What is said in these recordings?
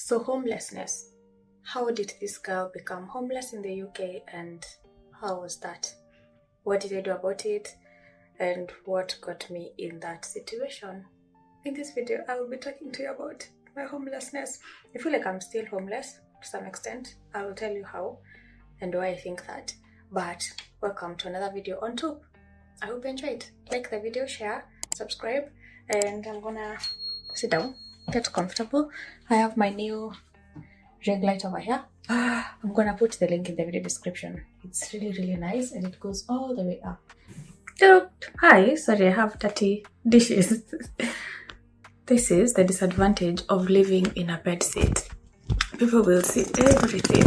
So homelessness. How did this girl become homeless in the UK, and how was that? What did I do about it? And what got me in that situation? In this video, I will be talking to you about my homelessness. I feel like I'm still homeless to some extent. I will tell you how and why I think that. But welcome to another video on top. I hope you enjoyed. Like the video, share, subscribe, and I'm gonna sit down, get comfortable. I have my new ring light over here. I'm gonna put the link in the video description. It's really nice and it goes all the way up. Hi, sorry, I have dirty dishes. This is the disadvantage of living in a bed seat. People will see everything.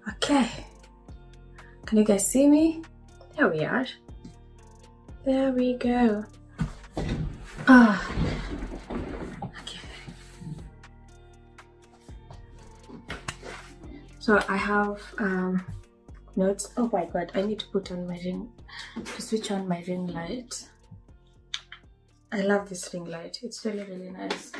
Okay. Can you guys see me? There we are. There we go. Okay. So I have notes. Oh my god, I need to put on my ring, to switch on my ring light. I love this ring light. It's really nice.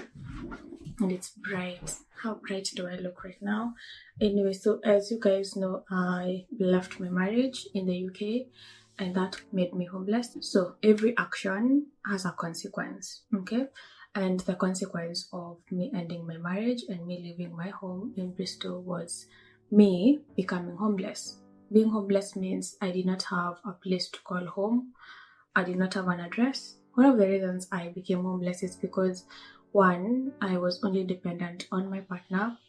And it's bright. How bright do I look right now? Anyway, so as you guys know, I left my marriage in the UK and that made me homeless. So every action has a consequence, okay? And the consequence of me ending my marriage and me leaving my home in Bristol was me becoming homeless. Being homeless means I did not have a place to call home. I did not have an address. One of the reasons I became homeless is because, one, I was only dependent on my partner.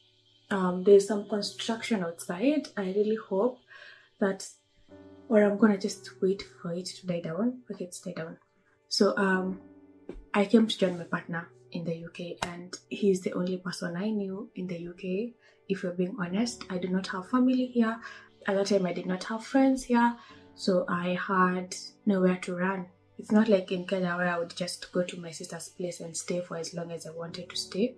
There's some construction outside. I really hope that, or I'm gonna just wait for it to die down. Okay, it's died down. So I came to join my partner in the UK and he's the only person I knew in the UK. If we're being honest, I do not have family here. At that time, I did not have friends here. So I had nowhere to run. It's not like in Kenya where I would just go to my sister's place and stay for as long as I wanted to stay.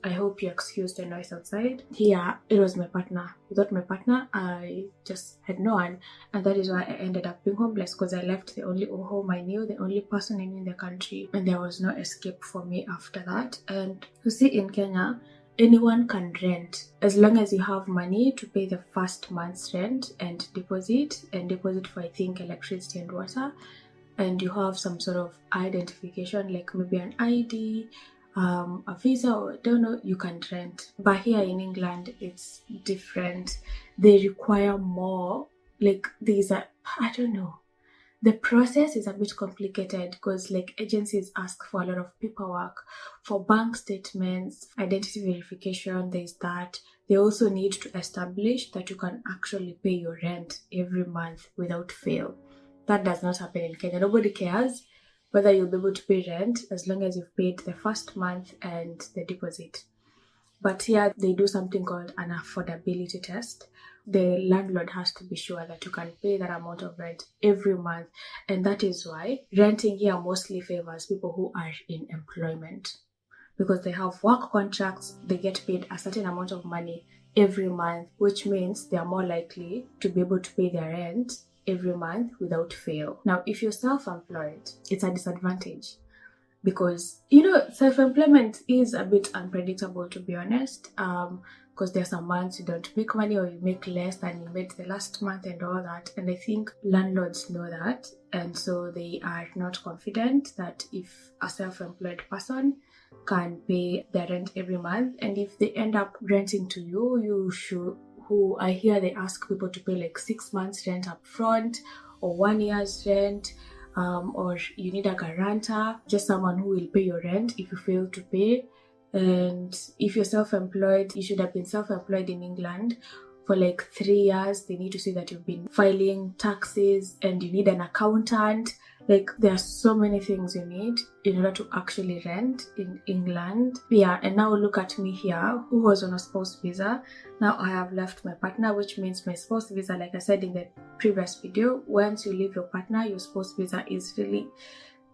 I hope you excuse the noise outside. Here, it was my partner. Without my partner, I just had no one. And that is why I ended up being homeless, because I left the only home I knew, the only person I knew in the country. And there was no escape for me after that. And you see, in Kenya, anyone can rent as long as you have money to pay the first month's rent and deposit for, I think, electricity and water. And you have some sort of identification, like maybe an ID, a visa, or I don't know, you can rent. But here in England, it's different. They require more. Like I don't know. The process is a bit complicated because like agencies ask for a lot of paperwork for bank statements, identity verification, there's that. They also need to establish that you can actually pay your rent every month without fail. That does not happen in Kenya. Nobody cares whether you'll be able to pay rent as long as you've paid the first month and the deposit. But here they do something called an affordability test. The landlord has to be sure that you can pay that amount of rent every month. And that is why renting here mostly favors people who are in employment. Because they have work contracts, they get paid a certain amount of money every month, which means they are more likely to be able to pay their rent every month without fail. Now, if you're self-employed, it's a disadvantage because, you know, self-employment is a bit unpredictable, to be honest, because there are some months you don't make money or you make less than you made the last month and all that. And I think landlords know that. And so they are not confident that if a self-employed person can pay their rent every month, and if they end up renting to you, you should, who I hear they ask people to pay like 6 months rent up front or 1 year's rent, or you need a guarantor, just someone who will pay your rent if you fail to pay. And if you're self-employed, you should have been self-employed in England for like 3 years. They need to see that you've been filing taxes and you need an accountant. Like there are so many things you need in order to actually rent in England. Yeah, and now look at me here, who was on a spouse visa. Now I have left my partner, which means my spouse visa, like I said in the previous video, once you leave your partner, your spouse visa is really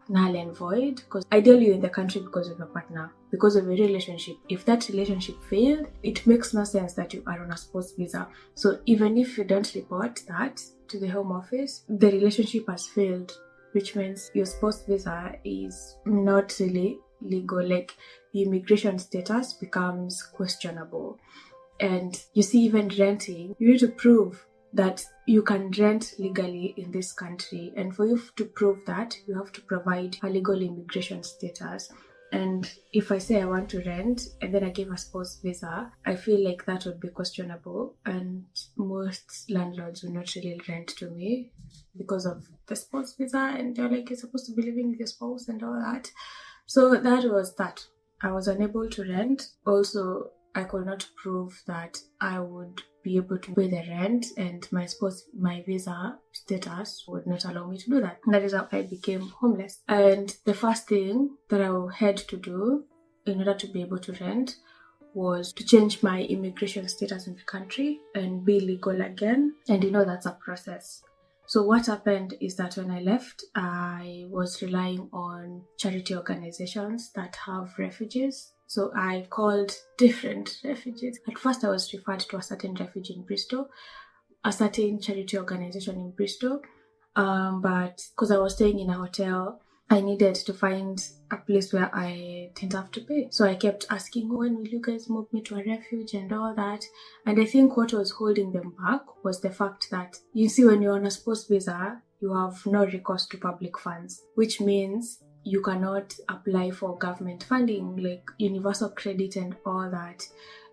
null and void, because ideally you're in the country because of your partner, because of a relationship. If that relationship failed, it makes no sense that you are on a spouse visa. So even if you don't report that to the Home Office, the relationship has failed, which means your spouse visa is not really legal. Like the immigration status becomes questionable. And you see, even renting, you need to prove that you can rent legally in this country. And for you to prove that, you have to provide a legal immigration status. And if I say I want to rent and then I give a spouse visa, I feel like that would be questionable. And most landlords will not really rent to me because of the spouse visa. And they're like, you're supposed to be living with your spouse and all that. So that was that. I was unable to rent. Also, I could not prove that I would be able to pay the rent, and my visa status would not allow me to do that. That is how I became homeless. And the first thing that I had to do in order to be able to rent was to change my immigration status in the country and be legal again. And that's a process. So what happened is that when I left, I was relying on charity organizations that have refugees. So I called different refugees. At first, I was referred to a certain refugee in Bristol, a certain charity organization in Bristol. But because I was staying in a hotel, I needed to find a place where I didn't have to pay. So I kept asking, when will you guys move me to a refuge and all that? And I think what was holding them back was the fact that, you see, when you're on a spouse visa, you have no recourse to public funds, which means you cannot apply for government funding like universal credit and all that.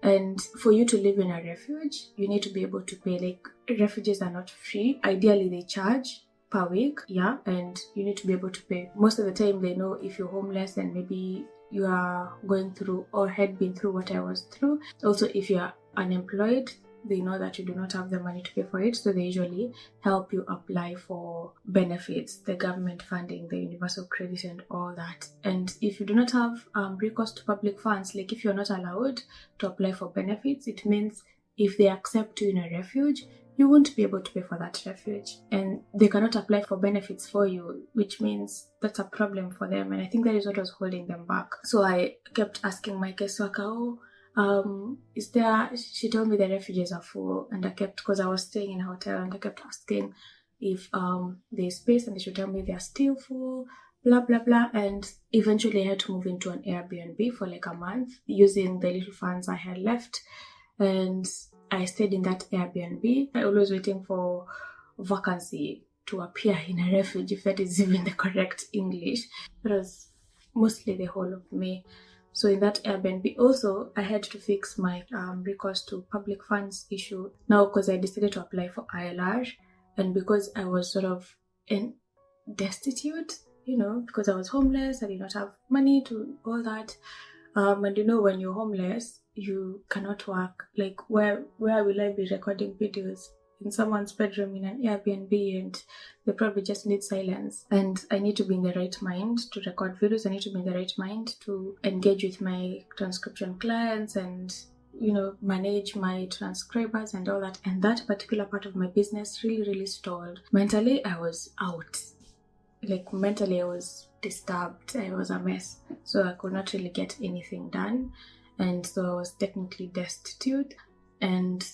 And for you to live in a refuge, you need to be able to pay. Like, refuges are not free. Ideally, they charge per week, and you need to be able to pay. Most of the time, they know if you're homeless and maybe you are going through or had been through what I was through. Also, if you are unemployed, they know that you do not have the money to pay for it, so they usually help you apply for benefits, the government funding, the universal credit and all that. And if you do not have recourse to public funds, like if you're not allowed to apply for benefits, it means if they accept you in a refuge, you won't be able to pay for that refuge, and they cannot apply for benefits for you, which means that's a problem for them. And I think that is what was holding them back. So I kept asking my caseworker, she told me the refuges are full, and I kept, because I was staying in a hotel, and I kept asking if there's space, and they should tell me they're still full, blah blah blah. And eventually I had to move into an Airbnb for like a month using the little funds I had left, and I stayed in that Airbnb. I was waiting for vacancy to appear in a refuge, if that is even the correct English. That was mostly the whole of May. So in that Airbnb, also, I had to fix my recourse to public funds issue now, because I decided to apply for ILR, and because I was sort of destitute, because I was homeless, I did not have money to all that. And when you're homeless, you cannot work. Like, where will I be recording videos? In someone's bedroom in an Airbnb, and they probably just need silence. And I need to be in the right mind to record videos. I need to be in the right mind to engage with my transcription clients and, manage my transcribers and all that. And that particular part of my business really, really stalled. Mentally, I was out. Like, mentally, I was disturbed. I was a mess. So I could not really get anything done. And so I was technically destitute. And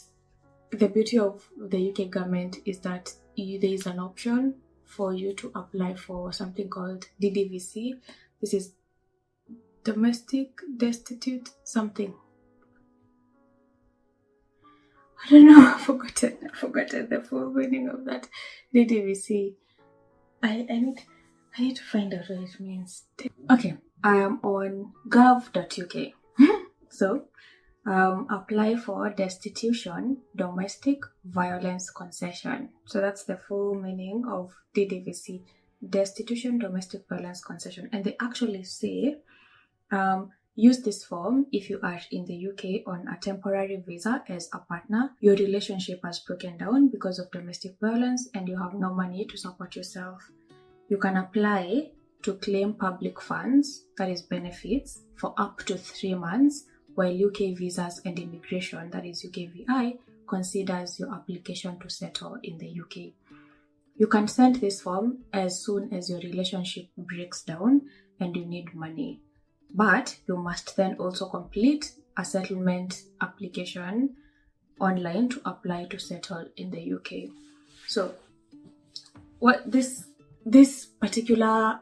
the beauty of the UK government is that there is an option for you to apply for something called DDVC. This is domestic destitute something. I don't know, I've forgotten the full meaning of that DDVC. I need to find out what it means. Okay, I am on gov.uk. So, apply for destitution domestic violence concession. So that's the full meaning of DDVC, destitution domestic violence concession. And they actually say, use this form if you are in the UK on a temporary visa as a partner, your relationship has broken down because of domestic violence, and you have no money to support yourself. You can apply to claim public funds, that is benefits, for up to 3 months, while UK Visas and Immigration, that is UKVI, considers your application to settle in the UK. You can send this form as soon as your relationship breaks down and you need money. But you must then also complete a settlement application online to apply to settle in the UK. So, what this particular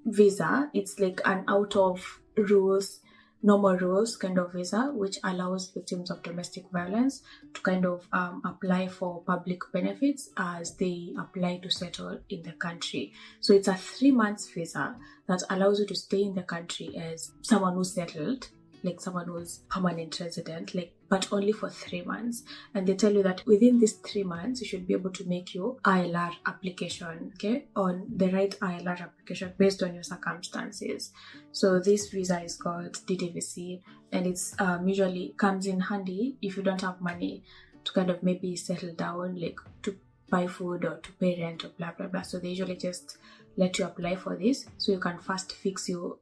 visa, it's like an out of rules normal rules kind of visa, which allows victims of domestic violence to kind of apply for public benefits as they apply to settle in the country. So it's a 3 months visa that allows you to stay in the country as someone who's settled, like someone who's permanent resident, like, but only for 3 months. And they tell you that within these 3 months, you should be able to make your ILR application, okay, on the right ILR application based on your circumstances. So this visa is called DDVC, and it's usually comes in handy if you don't have money to kind of maybe settle down, like to buy food or to pay rent or blah blah blah. So they usually just let you apply for this so you can first fix your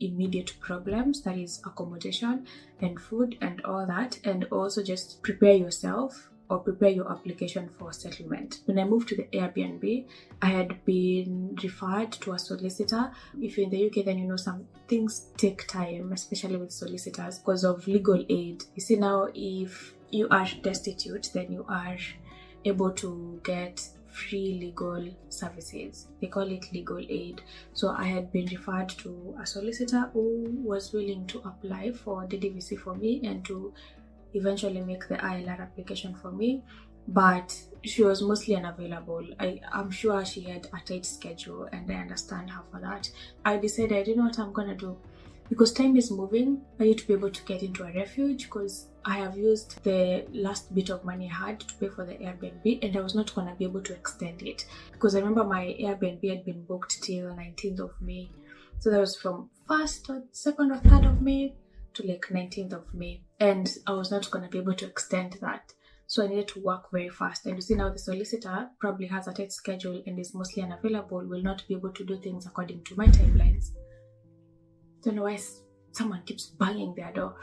immediate problems, that is accommodation and food and all that, and also just prepare yourself or prepare your application for settlement. When I moved to the Airbnb, I had been referred to a solicitor. If you're in the UK, then you know some things take time, especially with solicitors, because of legal aid. You see, now if you are destitute, then you are able to get free legal services. They call it legal aid. So I had been referred to a solicitor who was willing to apply for the DVC for me and to eventually make the ILR application for me, but she was mostly unavailable. I'm sure she had a tight schedule, and I understand her for that. I decided, you know what I'm gonna do, because time is moving. I need to be able to get into a refuge because I have used the last bit of money I had to pay for the Airbnb, and I was not going to be able to extend it because I remember my Airbnb had been booked till 19th of May. So that was from 1st or 2nd or 3rd of May to like 19th of May. And I was not going to be able to extend that. So I needed to work very fast. And you see, now the solicitor probably has a tight schedule and is mostly unavailable, will not be able to do things according to my timelines. Don't know why someone keeps banging their door.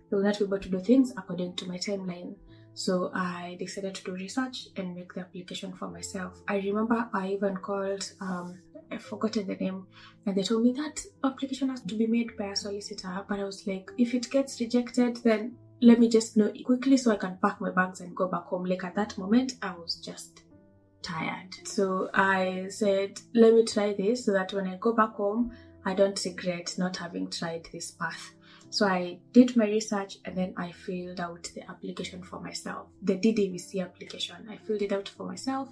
They will not be able to do things according to my timeline. So I decided to do research and make the application for myself. I remember I even called, I've forgotten the name, and they told me that application has to be made by a solicitor. But I was like, if it gets rejected, then let me just know quickly so I can pack my bags and go back home. Like at that moment, I was just tired. So I said, let me try this so that when I go back home, I don't regret not having tried this path. So I did my research and then I filled out the application for myself, the DDVC application. I filled it out for myself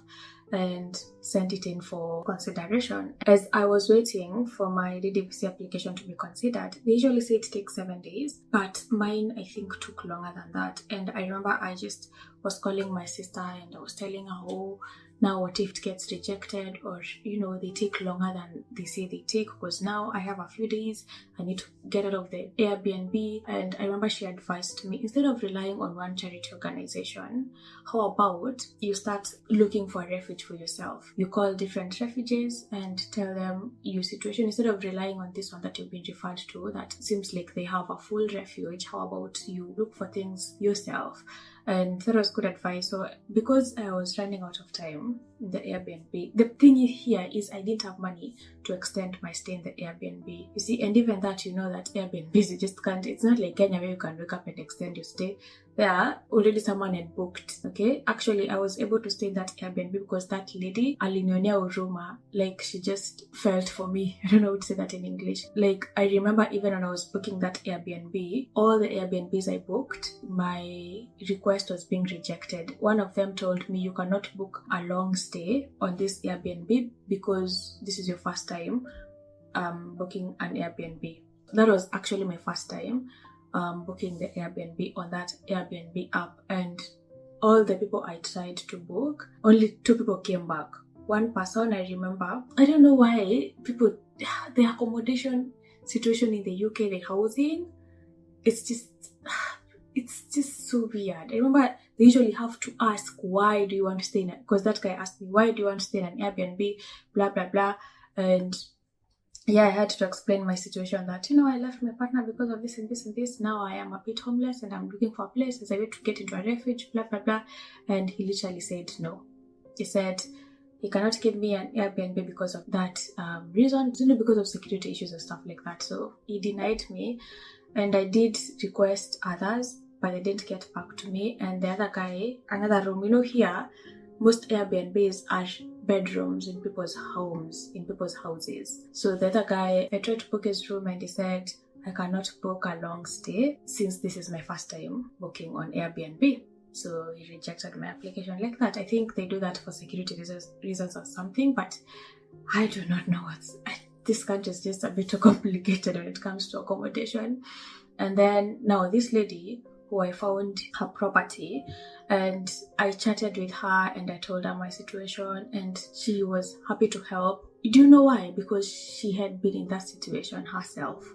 and sent it in for consideration. As I was waiting for my DDVC application to be considered, they usually say it takes 7 days, but mine I think took longer than that. And I remember I just was calling my sister and I was telling her, oh, now what if it gets rejected, or you know, they take longer than they say they take, because now I have a few days, I need to get out of the Airbnb. And I remember she advised me, instead of relying on one charity organization, how about you start looking for a refuge for yourself? You call different refuges and tell them your situation, instead of relying on this one that you've been referred to that seems like they have a full refuge. How about you look for things yourself? And that was good advice. So because I was running out of time in the Airbnb, the thing here is I didn't have money to extend my stay in the Airbnb. You see, and even that, you know, that Airbnbs, you just can't, it's not like Kenya where you can wake up and extend your stay. There, already someone had booked, okay? Actually, I was able to stay in that Airbnb because that lady, alinionia uruma, like she just felt for me. I don't know how to say that in English. Like, I remember even when I was booking that Airbnb, all the Airbnbs I booked, my request was being rejected. One of them told me, you cannot book a long stay on this Airbnb because this is your first time booking an Airbnb. That was actually my first time booking the Airbnb on that Airbnb app, and all the people I tried to book, only 2 people came back. One person, I remember, I don't know why people, the accommodation situation in the UK, the housing, it's just so weird. I remember they usually have to ask, why do you want to stay in it? Because that guy asked me, why do you want to stay in an Airbnb, blah blah blah. And yeah, I had to explain my situation that, you know, I left my partner because of this and this and this. Now I am a bit homeless and I'm looking for a place as I wait to get into a refuge, blah, blah, blah. And he literally said no. He said he cannot give me an Airbnb because of that reason, only because of security issues and stuff like that. So he denied me, and I did request others, but they didn't get back to me. And the other guy, another room, you know, here, most Airbnbs are bedrooms in people's homes, in people's houses. So the other guy, I tried to book his room and he said, I cannot book a long stay since this is my first time booking on Airbnb. So he rejected my application like that. I think they do that for security reasons or something, but I do not know this country is just a bit too complicated when it comes to accommodation. And then now this lady who I found her property, and I chatted with her and I told her my situation, and she was happy to help. Do you know why? Because she had been in that situation herself.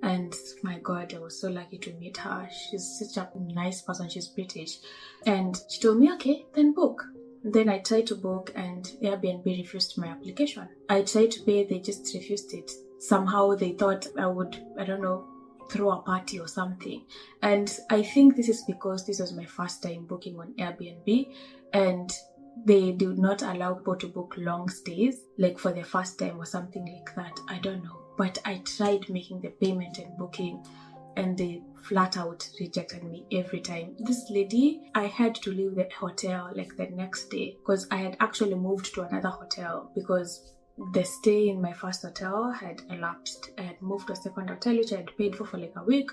And my God, I was so lucky to meet her. She's such a nice person. She's British. And she told me, okay, then book. Then I tried to book and Airbnb refused my application. I tried to pay, they just refused it. Somehow they thought I would, I don't know, throw a party or something. And I think this is because this was my first time booking on Airbnb, and they do not allow people to book long stays, like for the first time or something like that. I don't know. But I tried making the payment and booking, and they flat out rejected me every time. This lady, I had to leave the hotel like the next day because I had actually moved to another hotel because the stay in my first hotel had elapsed. I had moved to a second hotel which I had paid for like a week,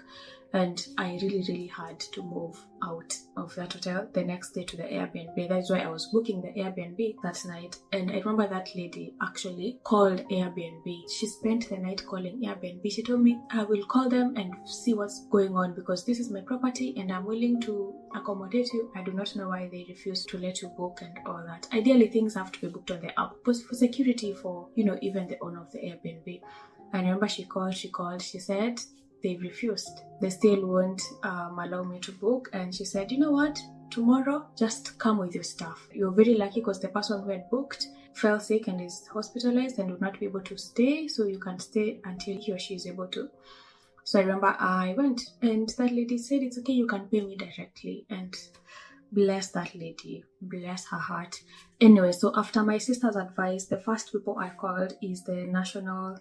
and I really had to move out of that hotel the next day to the Airbnb. That's why I was booking the Airbnb that night. And I remember that lady actually called Airbnb. She spent the night calling Airbnb. She told me I will call them and see what's going on because this is my property and I'm willing to accommodate you. I do not know why they refuse to let you book and all that. Ideally, things have to be booked on the app, but for security, for even the owner of the Airbnb. And I remember she called, she said they refused. They still won't allow me to book. And she said, you know what? Tomorrow, just come with your stuff. You're very lucky because the person who had booked fell sick and is hospitalized and would not be able to stay. So you can stay until he or she is able to. So I remember I went and that lady said, it's okay, you can pay me directly. And bless that lady, bless her heart. Anyway, so after my sister's advice, the first people I called is the National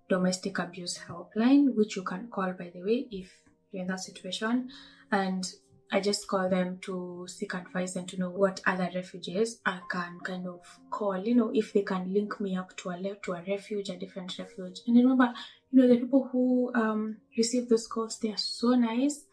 Domestic Abuse Helpline, which you can call, by the way, if you're in that situation. And I just call them to seek advice and to know what other refuges I can kind of call, if they can link me up to a refuge, a different refuge. And I remember, the people who receive those calls, they are so nice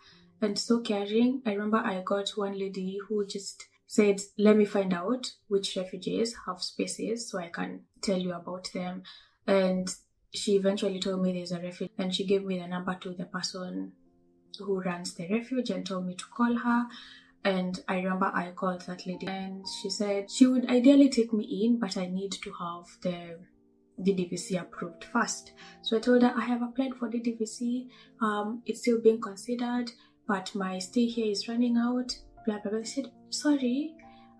and so caring. I remember I got one lady who just said, let me find out which refuges have spaces so I can tell you about them. And she eventually told me there's a refuge, and she gave me the number to the person who runs the refuge and told me to call her. And I remember I called that lady and she said she would ideally take me in, but I need to have the DDVC approved first. So I told her I have applied for DDVC, it's still being considered, but my stay here is running out, blah blah blah. She said, sorry,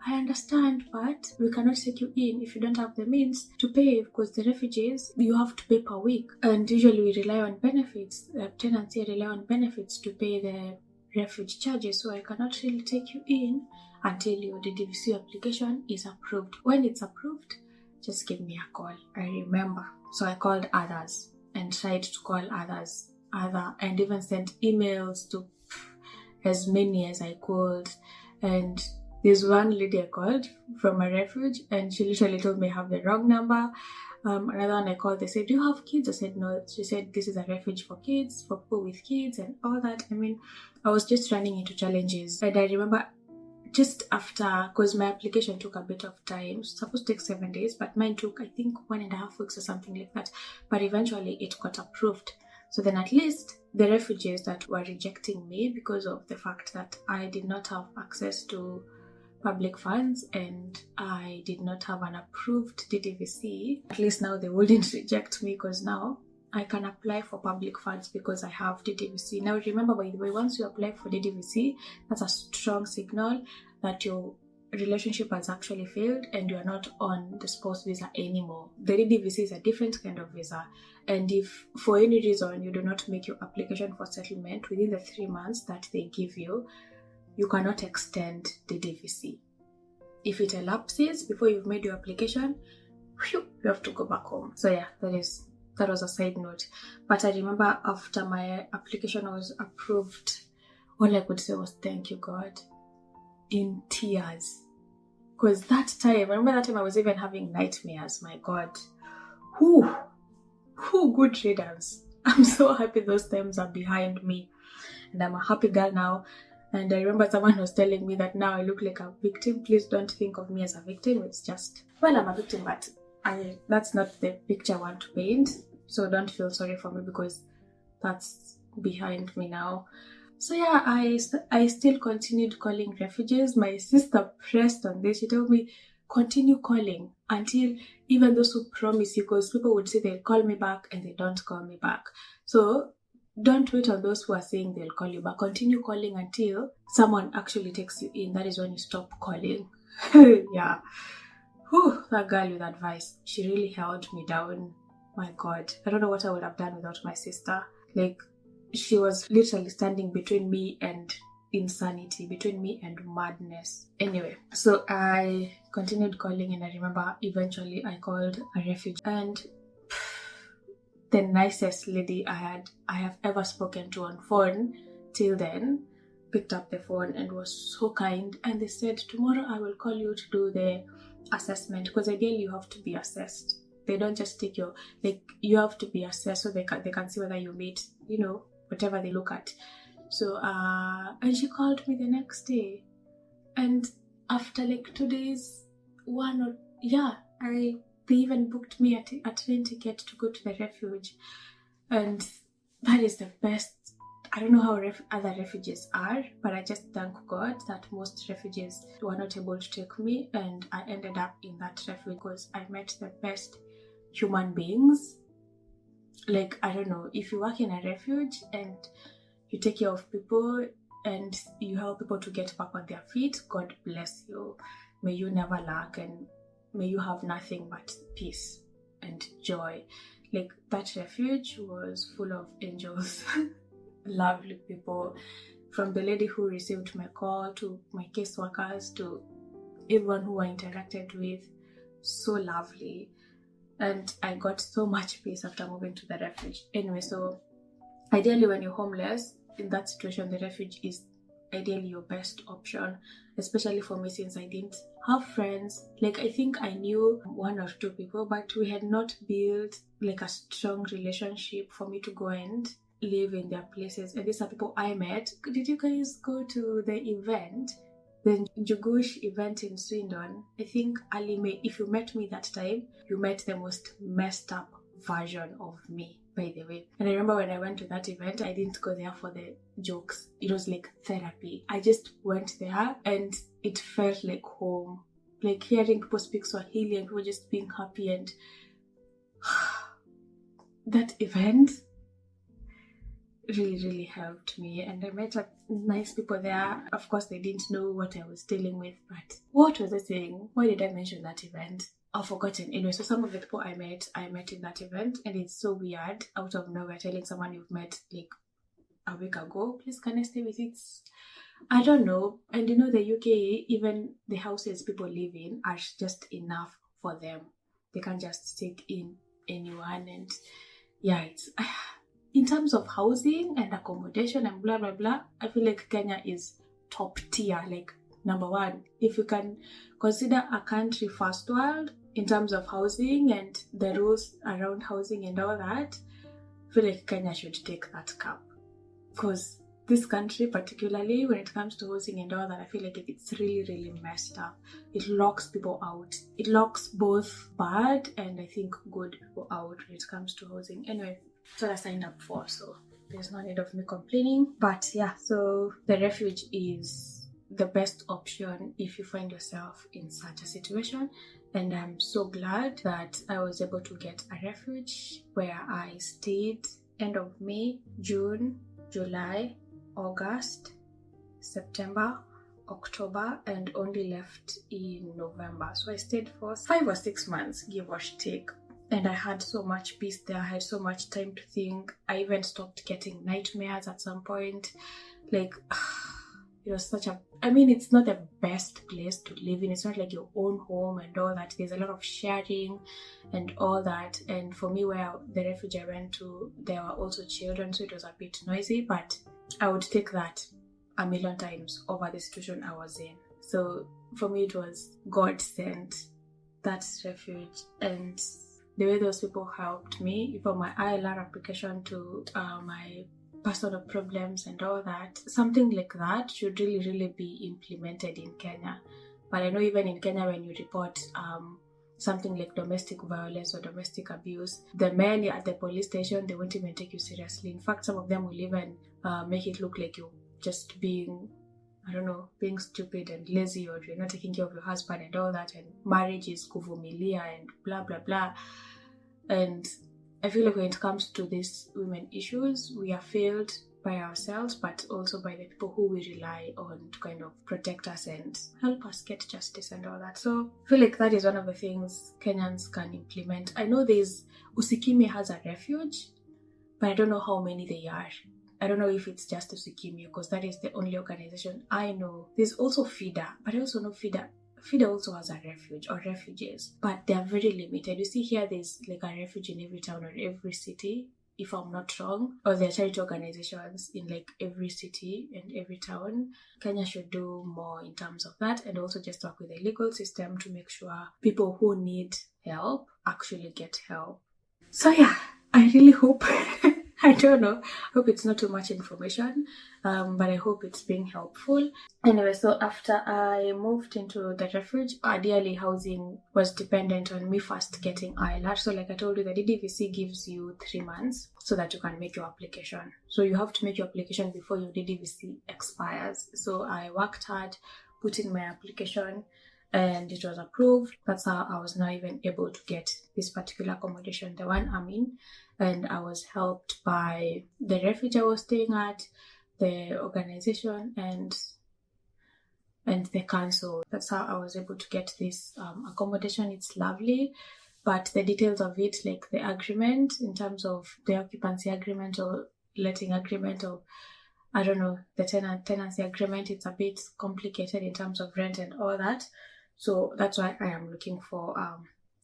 I understand, but we cannot take you in if you don't have the means to pay, because the refugees, you have to pay per week. And usually we rely on benefits, tenants here rely on benefits to pay the refuge charges. So I cannot really take you in until your DDVC application is approved. When it's approved, just give me a call. I remember. So I called others and tried to call others, and even sent emails to as many as I could. And there's one lady I called from a refuge and she literally told me I have the wrong number. Another one I called, they said, do you have kids? I said no. She said this is a refuge for kids, for people with kids and all that. I mean, I was just running into challenges. And I remember just after, because my application took a bit of time, it was supposed to take 7 days, but mine took, I think, 1.5 weeks or something like that. But eventually it got approved. So then at least the refugees that were rejecting me because of the fact that I did not have access to public funds and I did not have an approved DDVC, at least now they wouldn't reject me because now I can apply for public funds because I have DDVC. Now remember, by the way, once you apply for DDVC, that's a strong signal that your relationship has actually failed and you are not on the spouse visa anymore. The DDVC is a different kind of visa, and if for any reason you do not make your application for settlement within the 3 months that they give you, you cannot extend the DDVC. If it elapses before you've made your application, you have to go back home. So yeah, that was a side note. But I remember after my application was approved, all I could say was thank you, God, in tears. Because that time, I remember that time I was even having nightmares. My God, who good riddance. I'm so happy those times are behind me, and I'm a happy girl now. And I remember someone was telling me that now I look like a victim. Please don't think of me as a victim. It's just, well, I'm a victim, but that's not the picture I want to paint. So don't feel sorry for me, because that's behind me now. So yeah, I still continued calling refugees. My sister pressed on this. She told me, continue calling until even those who promise you, because people would say they'll call me back and they don't call me back. So don't wait on those who are saying they'll call you back. Continue calling until someone actually takes you in. That is when you stop calling. Yeah. Whew, that girl with advice, she really held me down. My God, I don't know what I would have done without my sister. Like, she was literally standing between me and insanity, between me and madness. Anyway, so I continued calling, and I remember eventually I called a refuge, and the nicest lady I have ever spoken to on phone till then picked up the phone and was so kind, and they said, tomorrow I will call you to do the assessment, because ideally you have to be assessed. They don't just take your, like, you have to be assessed so they can see whether you meet, whatever they look at. So and she called me the next day, and after like 2 days, they even booked me a train ticket to go to the refuge. And that is the best. I don't know how other refugees are, but I just thank God that most refugees were not able to take me, and I ended up in that refuge because I met the best human beings. Like, I don't know, if you work in a refuge and you take care of people and you help people to get back on their feet, God bless you. May you never lack, and may you have nothing but peace and joy. Like, that refuge was full of angels. Lovely people, from the lady who received my call to my caseworkers to everyone who I interacted with. So lovely. And I got so much peace after moving to the refuge. Anyway, so ideally when you're homeless, in that situation, the refuge is ideally your best option, especially for me, since I didn't have friends. Like, I think I knew 1 or 2 people, but we had not built like a strong relationship for me to go and live in their places. And these are people I met. Did you guys go to the event, the Jugush event in Swindon? I think early May. If you met me that time, you met the most messed up version of me, by the way. And I remember when I went to that event, I didn't go there for the jokes. It was like therapy. I just went there and it felt like home. Like, hearing people speak Swahili and people just being happy, and that event really, really helped me. And I met nice people there. Of course, they didn't know what I was dealing with, but what was I saying? Why did I mention that event? I've forgotten. Anyway, so some of the people I met in that event, and it's so weird, out of nowhere, telling someone you've met like a week ago, please can I stay with it? I don't know. And the UK, even the houses people live in are just enough for them. They can't just take in anyone. And yeah, it's in terms of housing and accommodation and blah blah blah, I feel like Kenya is top tier, like number 1. If you can consider a country first world in terms of housing and the rules around housing and all that, I feel like Kenya should take that cup. Because this country, particularly when it comes to housing and all that, I feel like it's really, really messed up. It locks people out. It locks both bad and I think good people out when it comes to housing. Anyway, that's what I signed up for, so there's no need of me complaining. But yeah, so the refuge is the best option if you find yourself in such a situation. And I'm so glad that I was able to get a refuge where I stayed end of May, June, July, August, September, October, and only left in November. So I stayed for 5 or 6 months, give or take. And I had so much peace there. I had so much time to think. I even stopped getting nightmares at some point. Like, it was such a... I mean, it's not the best place to live in. It's not like your own home and all that. There's a lot of sharing and all that. And for me, where the refuge I went to, there were also children, so it was a bit noisy. But I would take that a million times over the situation I was in. So for me, it was God sent, that refuge. And the way those people helped me from my ILR application to my personal problems and all that, something like that should really be implemented in Kenya. But I know even in Kenya, when you report something like domestic violence or domestic abuse, the men at the police station, they won't even take you seriously. In fact, some of them will even make it look like you're just being, I don't know, being stupid and lazy, or you're not taking care of your husband and all that, and marriage is kuvumilia and blah blah blah. And I feel like when it comes to these women issues, we are failed by ourselves, but also by the people who we rely on to kind of protect us and help us get justice and all that. So I feel like that is one of the things Kenyans can implement. I know there's Usikimi has a refuge, but I don't know how many they are. I don't know if it's just Usikimi, because that is the only organization I know. There's also FIDA, but I also know FIDA also has a refuge or refuges, but they are very limited. You see here, there's like a refuge in every town or every city, if I'm not wrong, or there are charity organizations in like every city and every town. Kenya should do more in terms of that, and also just work with the legal system to make sure people who need help actually get help. So yeah, I really hope I don't know. I hope it's not too much information, but I hope it's being helpful. Anyway, so after I moved into the refuge, ideally housing was dependent on me first getting ILR. So like I told you, the DDVC gives you 3 months so that you can make your application. So you have to make your application before your DDVC expires. So I worked hard, put in my application, and it was approved. That's how I was now even able to get this particular accommodation, the one I'm in. And I was helped by the refuge I was staying at, the organization, and the council. That's how I was able to get this accommodation. It's lovely, but the details of it, like the agreement in terms of the occupancy agreement or letting agreement, or I don't know, the tenancy agreement, it's a bit complicated in terms of rent and all that. So that's why I am looking for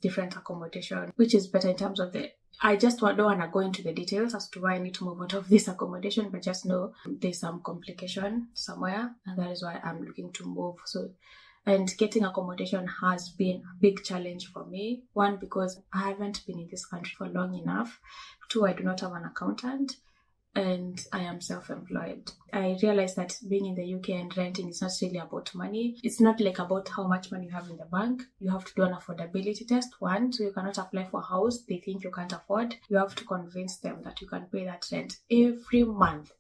different accommodation, which is better in terms of I just don't want to go into the details as to why I need to move out of this accommodation, but just know there's some complication somewhere, and that is why I'm looking to move. So, and getting accommodation has been a big challenge for me. One, because I haven't been in this country for long enough. Two, I do not have an accountant, and I am self-employed. I realized that being in the UK and renting is not really about money. It's not like about how much money you have in the bank. You have to do an affordability test, one, so you cannot apply for a house they think you can't afford. You have to convince them that you can pay that rent every month.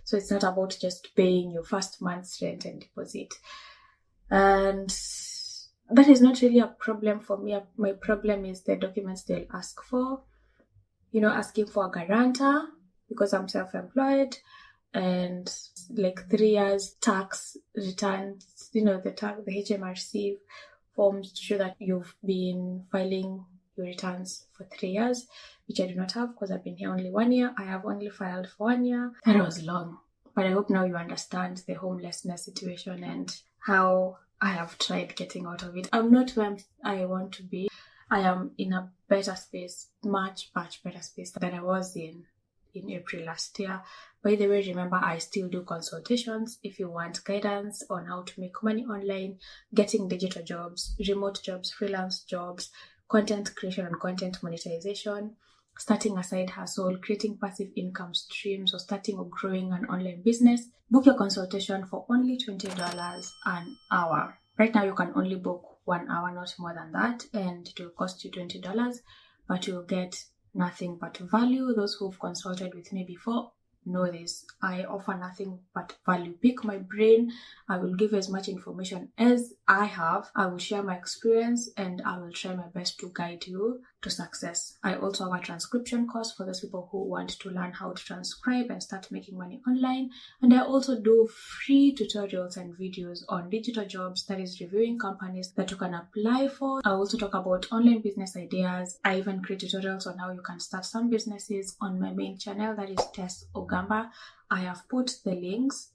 So it's not about just paying your first month's rent and deposit. And that is not really a problem for me. My problem is the documents they'll ask for. Asking for a guarantor, because I'm self-employed, and like 3 years tax returns, the HMRC forms to show that you've been filing your returns for 3 years, which I do not have because I've been here only 1 year. I have only filed for 1 year. That was long, but I hope now you understand the homelessness situation and how I have tried getting out of it. I'm not where I want to be. I am in a better space, much better space than I was in April last year. By the way, remember, I still do consultations if you want guidance on how to make money online, getting digital jobs, remote jobs, freelance jobs, content creation and content monetization, starting a side hustle, creating passive income streams, or starting or growing an online business. Book your consultation for only $20 an hour. Right now, you can only book 1 hour, not more than that, and it will cost you $20, but you'll get nothing but value. Those who've consulted with me before know this. I offer nothing but value. Pick my brain. I will give as much information as I have. I will share my experience, and I will try my best to guide you to success. I also have a transcription course for those people who want to learn how to transcribe and start making money online. And I also do free tutorials and videos on digital jobs, that is reviewing companies that you can apply for. I also talk about online business ideas. I even create tutorials on how you can start some businesses on my main channel, that is Tess Ogamba. I have put the links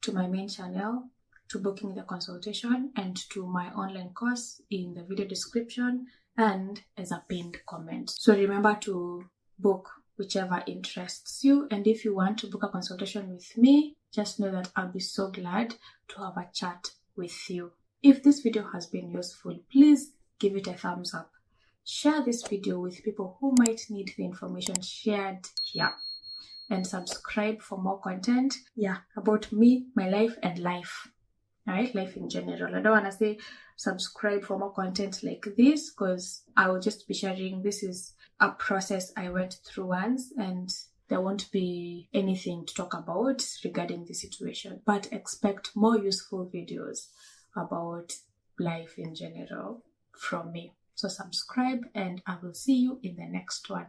to my main channel, to booking the consultation, and to my online course in the video description and as a pinned comment. So remember to book whichever interests you. And if you want to book a consultation with me, just know that I'll be so glad to have a chat with you. If this video has been useful, please give it a thumbs up. share this video with people who might need the information shared here, and subscribe for more content, about me, my life, and life. All right, life in general. I don't want to say subscribe for more content like this, because I will just be sharing, this is a process I went through once, and there won't be anything to talk about regarding the situation. But expect more useful videos about life in general from me. So subscribe, and I will see you in the next one.